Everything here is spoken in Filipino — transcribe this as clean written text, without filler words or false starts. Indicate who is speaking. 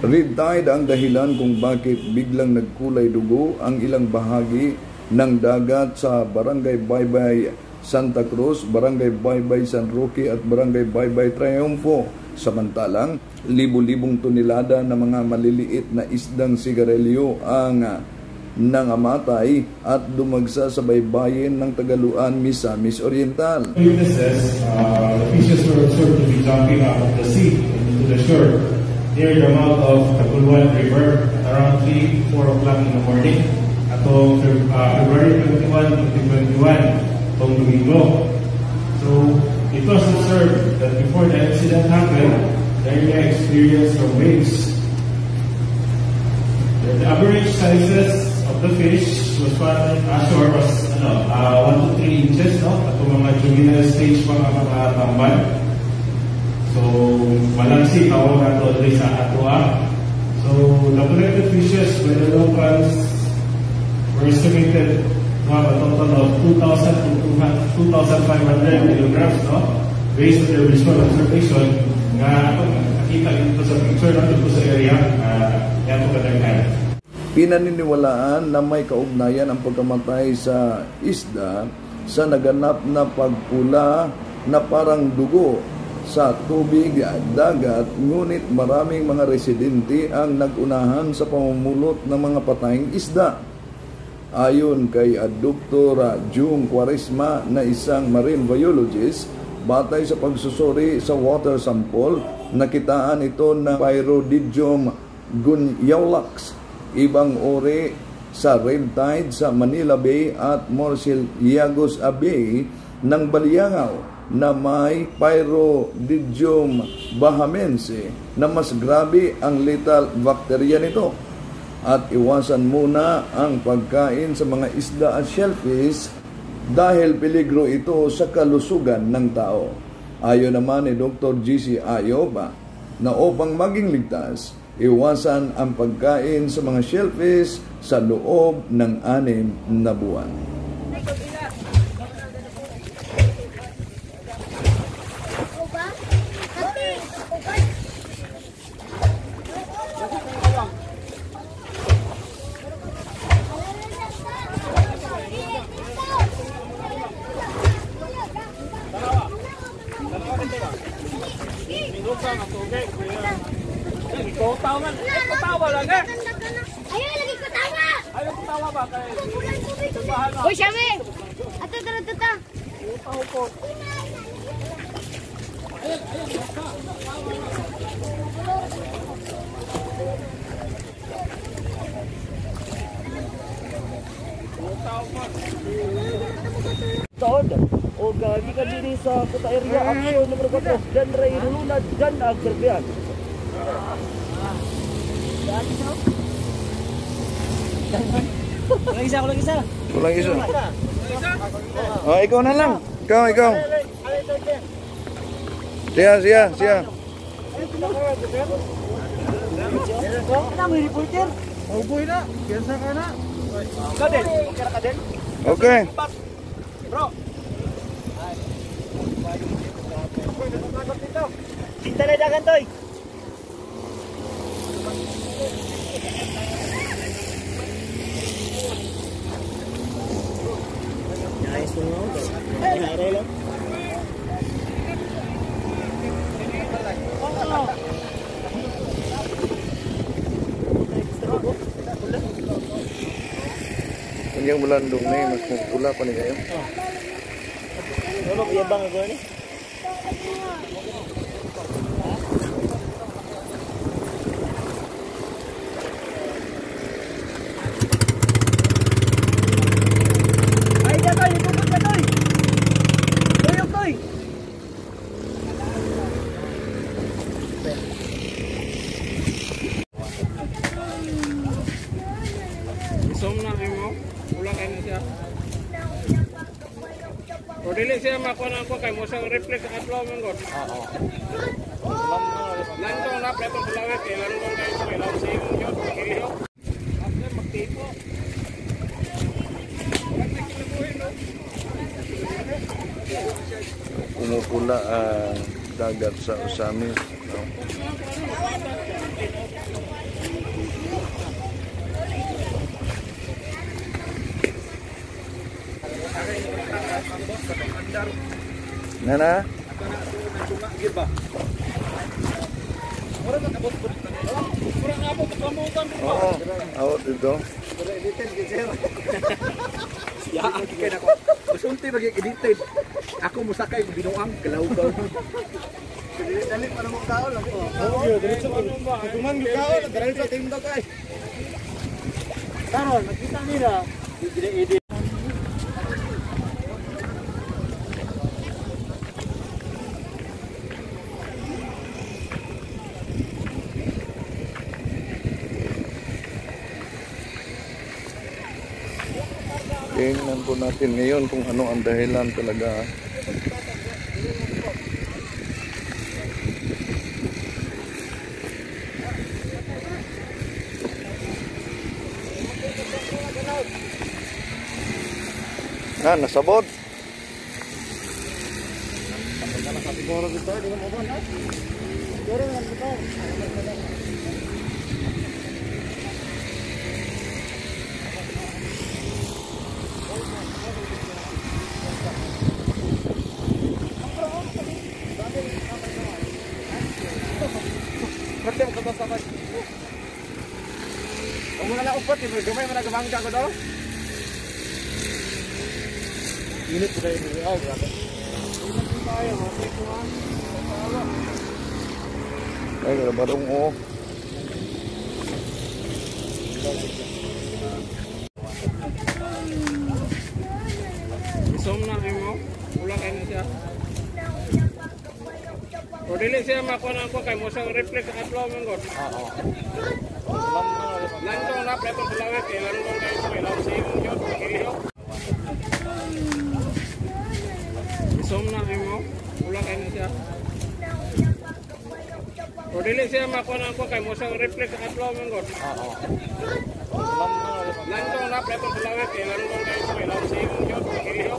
Speaker 1: Red tide ang dahilan kung bakit biglang nagkulay dugo ang ilang bahagi ng dagat sa Barangay Baybay Santa Cruz, Barangay Baybay San Roque at Barangay Baybay Triunfo. Samantalang, libu-libong tonelada ng mga maliliit na isdang sigarilyo ang nangamatay at dumagsa sa baybayin ng Tagaluan, Misamis Oriental.
Speaker 2: Witnesses, the fishes were observed to be jumping out of the sea into the shore near the mouth of Tagaluan River at around 3-4 o'clock in the morning atong February 21, 2021, itong Domingo. So, it was observed that before the incident happened, the area experienced some waves. The average sizes of the fish was found ashore was 1 to 3 inches, no? At mga juvenile stage pa mga tambal. So, malangsi tawag nato dito sa atua. So, the collected fishes by the locals were estimated to have a total of 2,500 kilograms, no? Based on their visual observation, nga nakita dito sa picture natin dito sa area, yan po kadaghan.
Speaker 1: Pinaniniwalaan na may kaugnayan ang pagkamatay sa isda sa naganap na pagpula na parang dugo sa tubig dagat, ngunit maraming mga residente ang nagunahan sa pamumulot ng mga patayang isda. Ayon kay Dr. Jung Quaresma na isang marine biologist, batay sa pagsusuri sa water sample, nakitaan ito ng Pyrodidium gunyawlax, ibang uri sa red tide sa Manila Bay at Morcilliagos Bay ng Baliangaw na may Pyrodidium bahamense na mas grabe ang lethal bacteria nito. At iwasan muna ang pagkain sa mga isda at shellfish dahil peligro ito sa kalusugan ng tao. Ayon naman ni Dr. G.C. Ayoba na upang maging ligtas, iwasan ang pagkain sa mga shellfish sa loob ng 6 na buwan.
Speaker 3: Uy, Shami! Ato, tara.
Speaker 4: Taon o gikan diri sa Kuta Area Action number 4 dan Ray Lunad dan Agserbian. Kulang isa.
Speaker 1: Oh, ikaw na lang. Ikaw. Siya.
Speaker 4: Ano mo reporter?
Speaker 2: Uboy na, biasa ka na.
Speaker 4: Kaden, okay ra kaden?
Speaker 1: Okay.
Speaker 4: Bro. Cinta na dagan toy. Nice mo. Narelo.
Speaker 1: Yung bulandong na mas pula pa ni kayo.
Speaker 4: Ano kaya bang ako ni? Ay, datoy, ikupot ka toy. Tuyok toy.
Speaker 2: Isom na mo, ulang kayo na siya. O dili siya makuha ko kay mo sa reflex at flow mo god. Nandong na pleto bulawet kay landong kayo kay law sa imong jud kiriyo. After magtipo.
Speaker 1: Pumupula dagat sa Usamis. Nana? Oo, out dito.
Speaker 4: Ya, kaya nako. Masunti mag-edited. Ako musakay binuang kalaw-gaw. Dali para mo kao lang. Oo, diretso ko. Kumang kao, dali sa timda kay. Karon, nakita nila. Edit.
Speaker 1: Tingnan po natin ngayon kung ano ang dahilan talaga. Nasabot.
Speaker 4: Siguro dito, di mo ba na? Siguro nga dito. Berarti mo kabasa ka. Ang mga naupot, gamay mo na gamangka ko daw. Init ko tayo nila. Ay, grabe. Init tayo, mati ko nga.
Speaker 1: Ay, barong o.
Speaker 2: Isom na kayo mo. Ulang kayo na siya. O dili siya makuha ko kay mo sa reflex sa katlaw mong god. Landong na pretong tulawet kay landong kayo sa ilaw sa imong yun. Kiliho. Isom na kayo mo. Ulang kayo na siya. O dili siya makuha ko kay mo sa reflex sa katlaw mong god. Landong na pretong tulawet kay landong kayo sa ilaw sa imong yun. Kiliho.